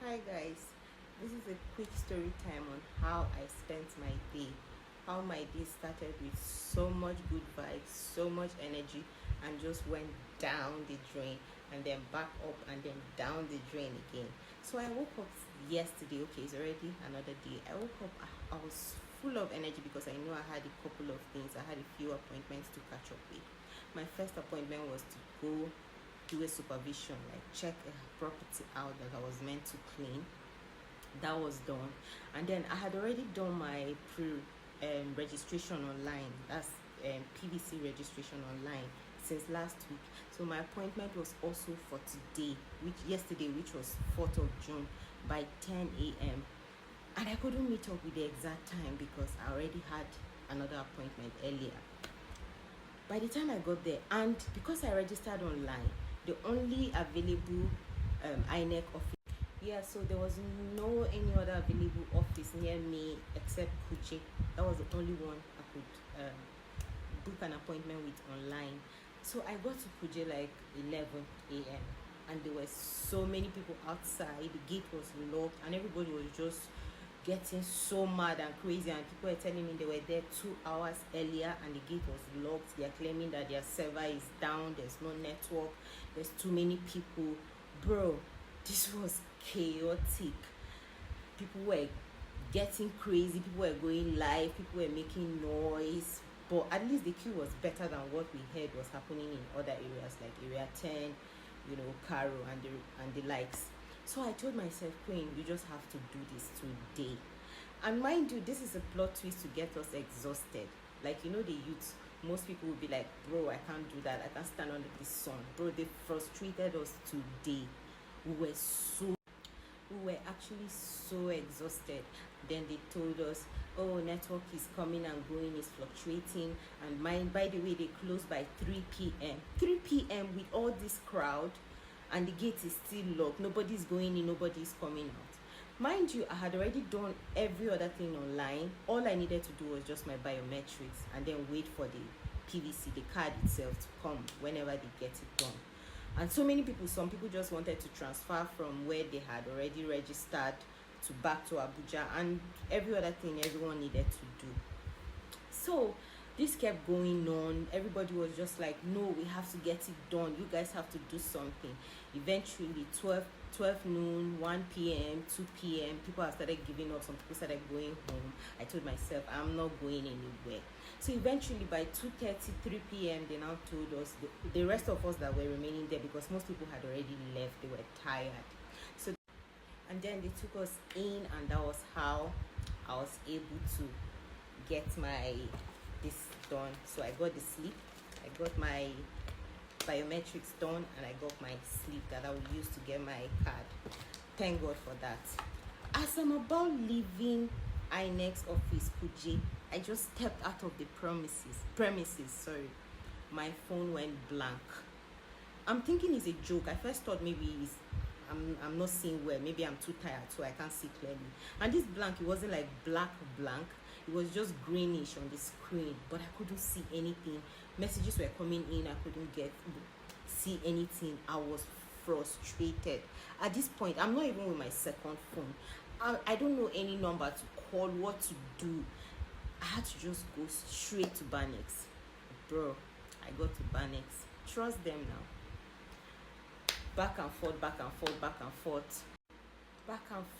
Hi guys, this is a quick story time on how I spent my day. How my day started with so much good vibes, so much energy, and just went down the drain and then back up and then down the drain again. So I woke up yesterday. Okay, it's already another day. I woke up, I was full of energy because I knew I had a couple of things. I had a few appointments to catch up with. My first appointment was to go do a supervision, like check a property out that I was meant to clean. That was done, and then I had already done my registration online. That's PVC registration online since last week. So my appointment was also for today, which was 4th of June by 10 a.m. and I couldn't meet up with the exact time because I already had another appointment earlier. By the time I got there, and because I registered online, the only available INEC office, so there was no any other available office near me except Kuche. That was the only one I could book an appointment with online. So I got to Kuche like 11 a.m. and there were so many people outside. The gate was locked and everybody was just getting so mad and crazy, and people were telling me they were there 2 hours earlier and the gate was locked. They are claiming that their server is down, there's no network, there's too many people. Bro, this was chaotic. People were getting crazy, people were going live, people were making noise, but at least the queue was better than what we heard was happening in other areas like area 10, Caro and the likes. So I told myself, Queen, you just have to do this today. And mind you, this is a plot twist to get us exhausted. Like, the youth, most people will be like, bro, I can't do that. I can't stand under the sun. Bro, they frustrated us today. We were actually so exhausted. Then they told us, oh, network is coming and going, is fluctuating. And by the way, they close by 3 p.m. 3 p.m. with all this crowd. And the gate is still locked. Nobody's going in, nobody's coming out. Mind you, I had already done every other thing online. All I needed to do was just my biometrics and then wait for the PVC, the card itself, to come whenever they get it done. And so many people, some people just wanted to transfer from where they had already registered to back to Abuja, and every other thing everyone needed to do. So this kept going on. Everybody was just like, no, we have to get it done. You guys have to do something. Eventually, 12 noon, 1 p.m., 2 p.m., people have started giving up. Some people started going home. I told myself, I'm not going anywhere. So eventually, by 2:30, 3 p.m., they now told us, the rest of us that were remaining there, because most people had already left, they were tired. So, and then they took us in, and that was how I was able to get this done. So I got the slip, I got my biometrics done, and I got my slip that I will use to get my card. Thank God for that. As I'm about leaving INEX office Kuji, I just stepped out of the premises. My phone went blank. I'm thinking it's a joke. I first thought maybe I'm not seeing well, maybe I'm too tired so I can't see clearly. And this blank, it wasn't like blank, it was just greenish on the screen, but I couldn't see anything. Messages were coming in, I couldn't see anything. I was frustrated. At this point, I'm not even with my second phone. I don't know any number to call, what to do. I had to just go straight to Banex. Bro, I got to Banex. Trust them now. Back and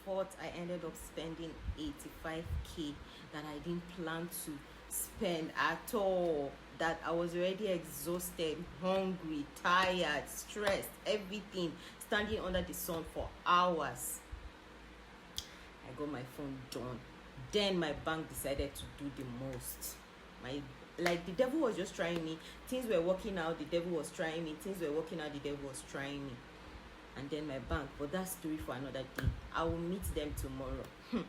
forth, I ended up spending 85k that I didn't plan to spend at all. That I was already exhausted, hungry, tired, stressed, everything, standing under the sun for hours. I got my phone done. Then my bank decided to do the most. The devil was just trying me. Things were working out, the devil was trying me. Things were working out, the devil was trying me. And then my bank, but that story for another day. I will meet them tomorrow.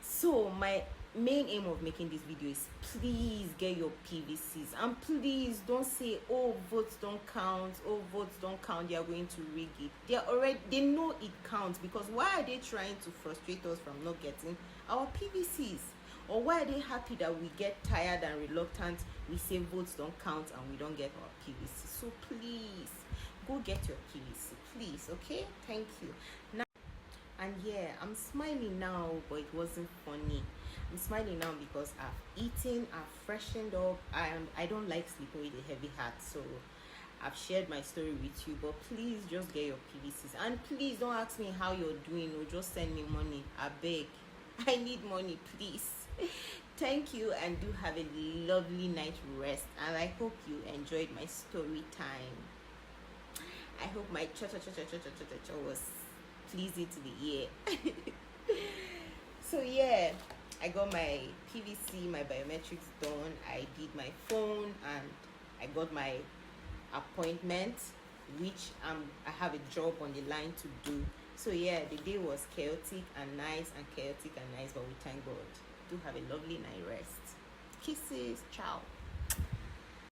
So my main aim of making this video is, please get your PVCs, and please don't say, oh, votes don't count, they are going to rig it. They know it counts, because why are they trying to frustrate us from not getting our PVCs? Or why are they happy that we get tired and reluctant, we say votes don't count and we don't get our PVC? So please go get your PVC, please. Okay, thank you. Now, And yeah, I'm smiling now, but it wasn't funny. I'm smiling now because I've eaten, I've freshened up, and I don't like sleeping with a heavy heart. So I've shared my story with you, but please just get your PVCs. And please don't ask me how you're doing, or just send me money. I beg. I need money, please. Thank you, and do have a lovely night rest. And I hope you enjoyed my story time. I hope my cha was pleasing to the ear. So yeah, I got my PVC, my biometrics done. I did my phone, and I got my appointment, which I have a job on the line to do. So yeah, the day was chaotic and nice, but we thank God. Do have a lovely night rest. Kisses. Ciao.